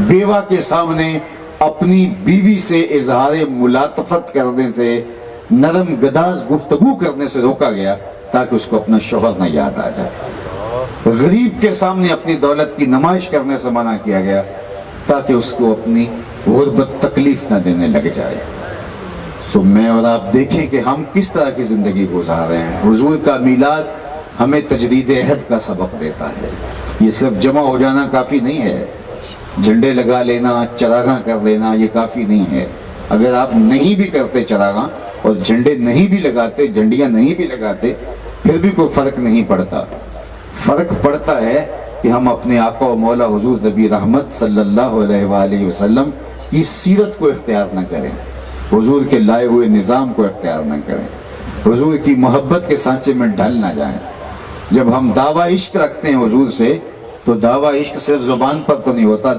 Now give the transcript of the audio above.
بیوہ کے سامنے اپنی بیوی سے اظہار ملاطفت کرنے سے، نرم گداز گفتگو کرنے سے روکا گیا تاکہ اس کو اپنا شوہر نہ یاد آ جائے۔ غریب کے سامنے اپنی دولت کی نمائش کرنے سے منع کیا گیا تاکہ اس کو اپنی غربت تکلیف نہ دینے لگ جائے۔ تو میں اور آپ دیکھیں کہ ہم کس طرح کی زندگی گزار رہے ہیں۔ حضور کا میلاد ہمیں تجدید عہد کا سبق دیتا ہے۔ یہ صرف جمع ہو جانا کافی نہیں ہے، جھنڈے لگا لینا، چراغاں کر لینا یہ کافی نہیں ہے۔ اگر آپ نہیں بھی کرتے چراغاں اور جھنڈے نہیں بھی لگاتے، جھنڈیاں نہیں بھی لگاتے، پھر بھی کوئی فرق نہیں پڑتا۔ فرق پڑتا ہے کہ ہم اپنے آقا و مولا حضور نبی رحمت صلی اللہ علیہ وآلہ وسلم کی سیرت کو اختیار نہ کریں، حضور کے لائے ہوئے نظام کو اختیار نہ کریں، حضور کی محبت کے سانچے میں ڈھل نہ جائیں۔ جب ہم دعویٰ عشق رکھتے ہیں حضور سے تو دعویٰ عشق صرف زبان پر تو نہیں ہوتا،